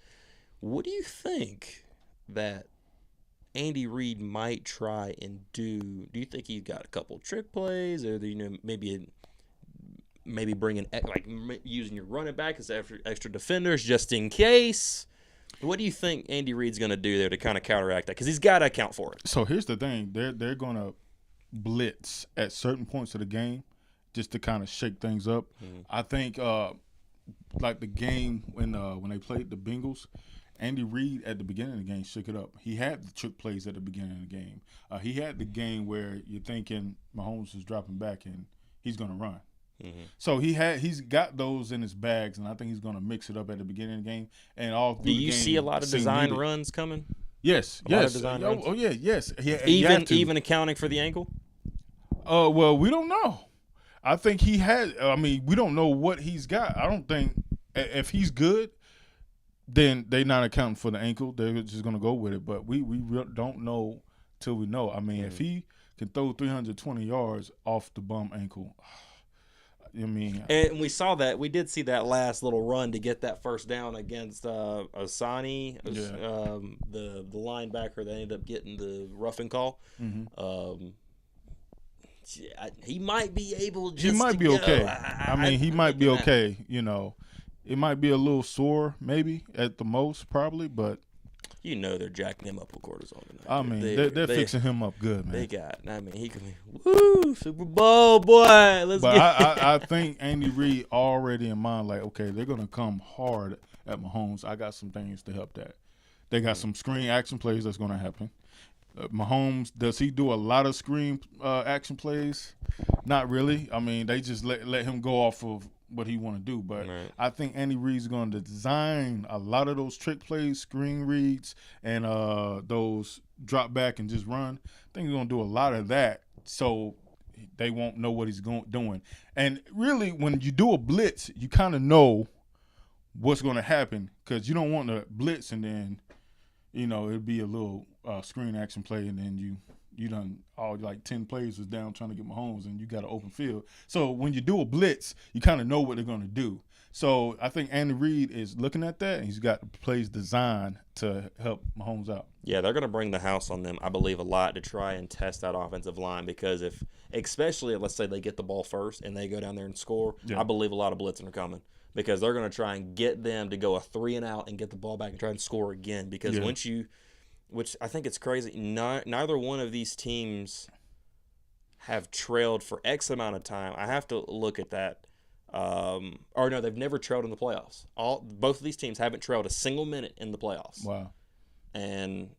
What do you think that Andy Reid might try and do? Do you think he's got a couple trick plays, or maybe bringing using your running back as extra defenders just in case? What do you think Andy Reid's going to do there to kind of counteract that? Because he's got to account for it. So here's the thing: they're going to blitz at certain points of the game just to kind of shake things up. Mm-hmm. I think like the game when they played the Bengals, Andy Reid at the beginning of the game shook it up. He had the trick plays at the beginning of the game. He had the game where you're thinking Mahomes is dropping back and he's going to run. Mm-hmm. So he's got those in his bags, and I think he's going to mix it up at the beginning of the game. And all through do you see a lot of design runs coming? Yes. Yes. Even accounting for the ankle? Well, we don't know. I think he had. I mean, we don't know what he's got. I don't think if he's good, then they're not accounting for the ankle. They're just going to go with it. But we don't know till we know. I mean, if he can throw 320 yards off the bum ankle, I mean. And we saw that. We did see that last little run to get that first down against Asani, the linebacker that ended up getting the roughing call. Mm-hmm. He might be able just He might be okay. I mean, he might be okay. You know, it might be a little sore maybe at the most probably, but. You know they're jacking him up with cortisone tonight. I mean, they're fixing him up good, man. They got. I mean, he can be, woo, Super Bowl, boy. I think Andy Reid already in mind, like, okay, they're going to come hard at Mahomes. I got some things to help that. They got some screen action plays that's going to happen. Mahomes, does he do a lot of screen action plays? Not really. I mean, they just let him go off of what he want to do. But I think Andy Reid's going to design a lot of those trick plays, screen reads, and those drop back and just run. I think he's going to do a lot of that so they won't know what he's doing. And really, when you do a blitz, you kind of know what's going to happen because you don't want to blitz and then, you know, it'd be a little screen action play and then you done all like 10 plays was down trying to get Mahomes and you got an open field. So when you do a blitz, you kind of know what they're going to do. So I think Andy Reid is looking at that and he's got the plays designed to help Mahomes out. Yeah, they're going to bring the house on them, I believe, a lot to try and test that offensive line because especially let's say they get the ball first and they go down there and score, I believe a lot of blitzing are coming because they're going to try and get them to go a 3-and-out and get the ball back and try and score again because which I think it's crazy. Neither one of these teams have trailed for X amount of time. I have to look at that. Or no, they've never trailed in the playoffs. Both of these teams haven't trailed a single minute in the playoffs. Wow. And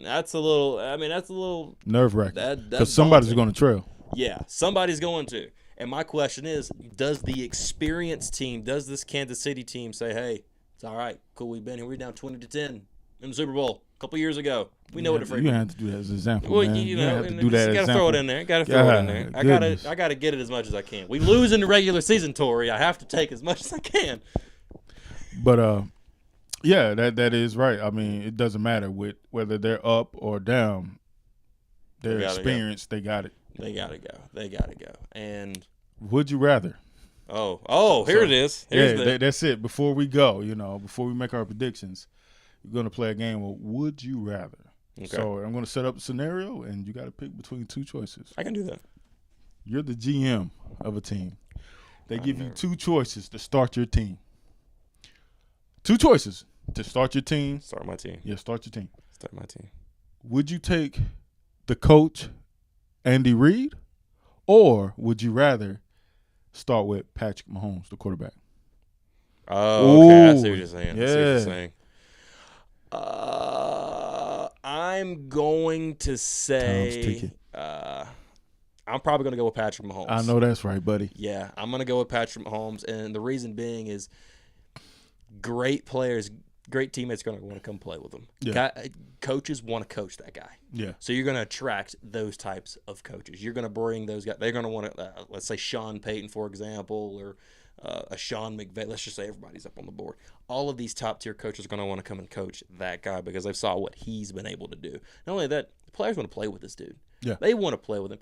that's a little nerve-wracking because somebody's going to trail. Yeah, somebody's going to. And my question is, does the experienced team, does this Kansas City team say, hey, it's all right, cool, we've been here, we're down 20-10 in the Super Bowl a couple years ago. We know what to freaking. You have to do that as an example. Well, man. You have to do that. You got to throw it in there. Got to throw it in there. I got to get it as much as I can. We lose in the regular season, Torrey. I have to take as much as I can. But yeah, that is right. I mean, it doesn't matter whether they're up or down. They're experienced. They got it. They got to go. They got to go. And would you rather? Oh, here it is. That's it. Before we go, before we make our predictions, we're going to play a game of Would You Rather. Okay. So I'm going to set up a scenario, and you got to pick between two choices. I can do that. You're the GM of a team. They give you two choices to start your team. Two choices to start your team. Start my team. Yeah, start your team. Start my team. Would you take the coach, Andy Reid, or would you rather start with Patrick Mahomes, the quarterback? Oh, okay. I see what you're saying. Yeah. I see what you're saying. I'm going to say I'm probably going to go with Patrick Mahomes. I know that's right, buddy. Yeah, I'm going to go with Patrick Mahomes, and the reason being is great players, great teammates are going to want to come play with them. Yeah. Coaches want to coach that guy. Yeah. So you're going to attract those types of coaches. You're going to bring those guys. They're going to want to, let's say Sean Payton, for example, or a Sean McVay. Let's just say everybody's up on the board. All of these top-tier coaches are going to want to come and coach that guy because they saw what he's been able to do. Not only that, the players want to play with this dude. Yeah. They want to play with him.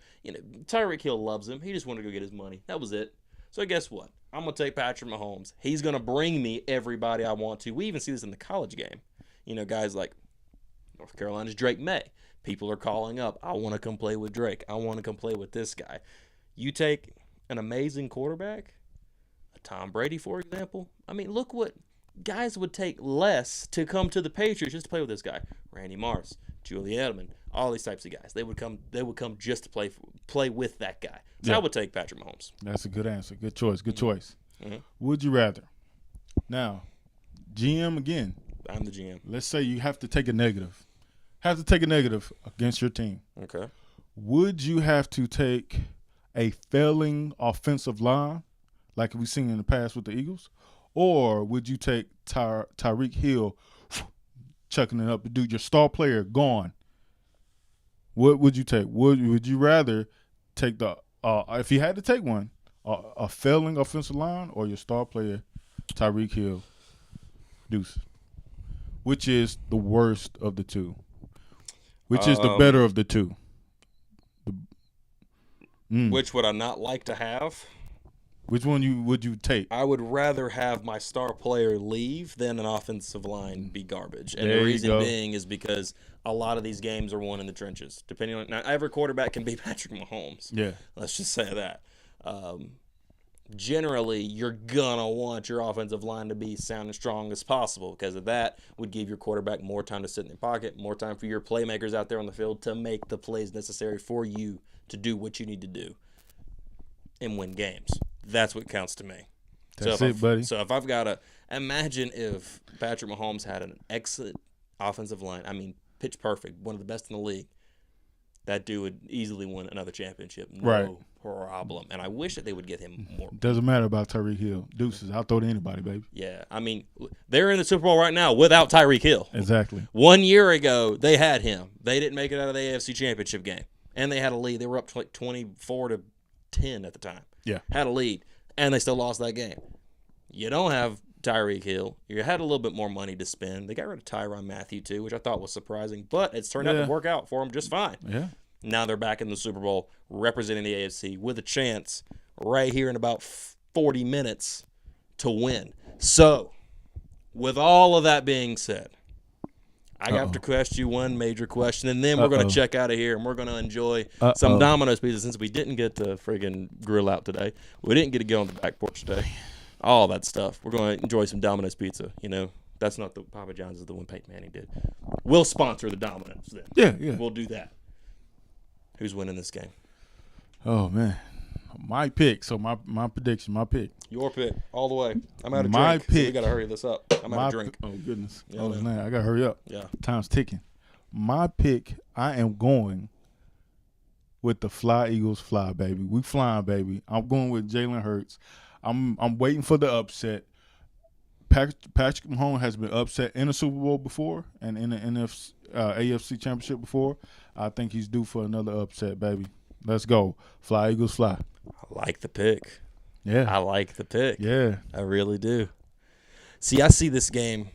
Tyreek Hill loves him. He just wanted to go get his money. That was it. So guess what? I'm going to take Patrick Mahomes. He's going to bring me everybody I want to. We even see this in the college game. Guys like North Carolina's Drake May. People are calling up. I want to come play with Drake. I want to come play with this guy. You take an amazing quarterback, a Tom Brady, for example. I mean, look what guys would take less to come to the Patriots just to play with this guy. Randy Moss, Julian Edelman, all these types of guys. They would come just to play with that guy. So I would take Patrick Mahomes. That's a good answer. Good choice. Good choice. Mm-hmm. Would you rather? Now, GM again. I'm the GM. Let's say you have to take a negative. Have to take a negative against your team. Okay. Would you have to take a failing offensive line like we've seen in the past with the Eagles? Or would you take Tyreek Hill chucking it up to do your star player gone? What would you take? Would you rather take the if you had to take one, a failing offensive line or your star player Tyreek Hill deuce? Which is the worst of the two? Which is the better of the two? Which would I not like to have? Which one would you take? I would rather have my star player leave than an offensive line be garbage. And There the you reason go. being is because a lot of these games are won in the trenches. Depending on now, every quarterback can be Patrick Mahomes. Yeah. Let's just say that. Generally, you're gonna want your offensive line to be sound and strong as possible because of that would give your quarterback more time to sit in their pocket, more time for your playmakers out there on the field to make the plays necessary for you to do what you need to do and win games. That's what counts to me. That's it, buddy. So if I've got to imagine if Patrick Mahomes had an excellent offensive line, I mean, pitch perfect, one of the best in the league, that dude would easily win another championship. No problem. And I wish that they would get him more. Doesn't matter about Tyreek Hill. Deuces. I'll throw to anybody, baby. Yeah. I mean, they're in the Super Bowl right now without Tyreek Hill. Exactly. 1 year ago, they had him. They didn't make it out of the AFC Championship game. And they had a lead. They were up to like 24-10 at the time. Yeah. Had a lead. And they still lost that game. You don't have Tyreek Hill. You had a little bit more money to spend. They got rid of Tyrann Mathieu, too, which I thought was surprising. But it's turned out to work out for them just fine. Yeah. Now they're back in the Super Bowl representing the AFC with a chance right here in about 40 minutes to win. So, with all of that being said, I have to ask you one major question, and then we're going to check out of here, and we're going to enjoy some Domino's pizza since we didn't get to friggin' grill out today. We didn't get to go on the back porch today. All that stuff. We're going to enjoy some Domino's pizza, That's not the Papa John's is the one Peyton Manning did. We'll sponsor the Domino's then. Yeah. We'll do that. Who's winning this game? Oh, man. My pick. So my prediction, my pick. Your pick, all the way. I'm out of My drink. pick. So we got to hurry this up. I'm out of drink. Oh, goodness. Yeah, oh, man. man. I got to hurry up. Yeah. Time's ticking. My pick, I am going with the Fly Eagles fly, baby. We flying, baby. I'm going with Jalen Hurts. I'm waiting for the upset. Patrick Mahomes has been upset in the Super Bowl before and in the AFC Championship before. I think he's due for another upset, baby. Let's go. Fly, Eagles, fly. I like the pick. Yeah. I like the pick. Yeah. I really do. See, I see this game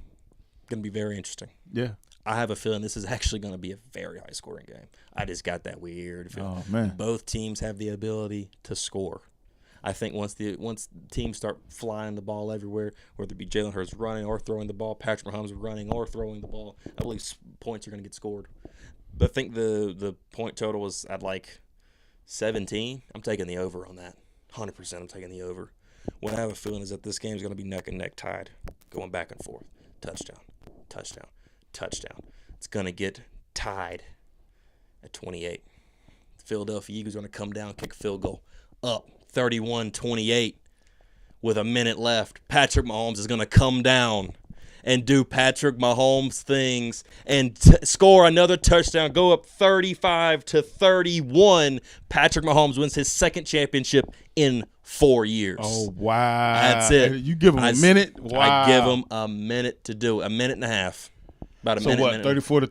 going to be very interesting. Yeah. I have a feeling this is actually going to be a very high-scoring game. I just got that weird feeling. Oh, man. Both teams have the ability to score. I think once teams start flying the ball everywhere, whether it be Jalen Hurts running or throwing the ball, Patrick Mahomes running or throwing the ball, I believe points are going to get scored. But I think the point total was at like 17. I'm taking the over on that. 100% I'm taking the over. What I have a feeling is that this game is going to be neck and neck tied, going back and forth. Touchdown, touchdown, touchdown. It's going to get tied at 28. The Philadelphia Eagles are going to come down, kick a field goal, up 31-28 with a minute left. Patrick Mahomes is going to come down and do Patrick Mahomes things and score another touchdown, go up 35-31. Patrick Mahomes wins his second championship in 4 years. Oh, wow. That's it. You give him a minute? Wow. I give him a minute to do it, a minute and a half. About a minute. So what,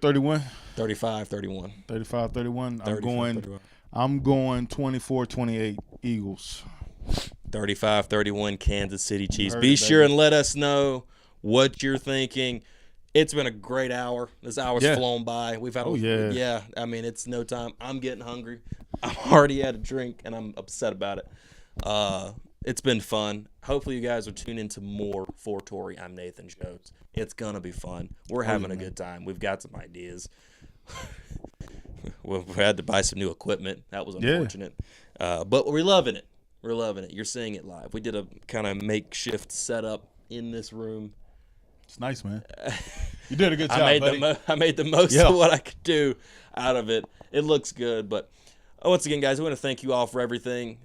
34-31? 35-31. 35-31. I'm going 24-28 Eagles. 35-31 Kansas City Chiefs. Heard Be it, sure baby. and let us know what you're thinking. It's been a great hour. This hour's flown by. We've had yeah. I mean, it's no time. I'm getting hungry. I've already had a drink, and I'm upset about it. It's been fun. Hopefully, you guys will tune into more for Torrey. I'm Nathan Jones. It's gonna be fun. We're having a good time. We've got some ideas. We had to buy some new equipment. That was unfortunate. But we're loving it. We're loving it. You're seeing it live. We did a kind of makeshift setup in this room. It's nice, man. You did a good job, buddy. I made the most of what I could do out of it. It looks good. But once again, guys, I want to thank you all for everything.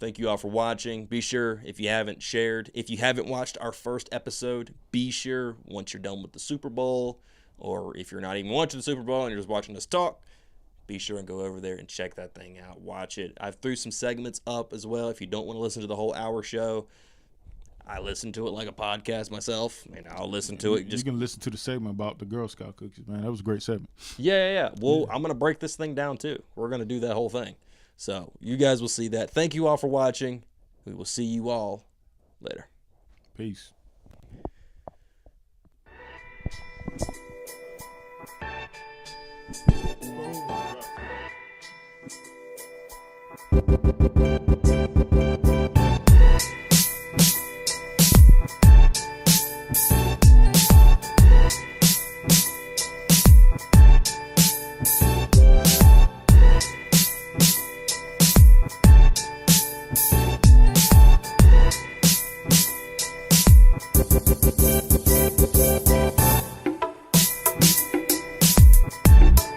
Thank you all for watching. Be sure, if you haven't shared, if you haven't watched our first episode, be sure once you're done with the Super Bowl, or if you're not even watching the Super Bowl and you're just watching us talk, be sure and go over there and check that thing out. Watch it. I've threw some segments up as well. If you don't want to listen to the whole hour show, I listen to it like a podcast myself, and I'll listen to it. You can listen to the segment about the Girl Scout cookies, man. That was a great segment. Yeah. Well, I'm going to break this thing down, too. We're going to do that whole thing. So you guys will see that. Thank you all for watching. We will see you all later. Peace. Oh,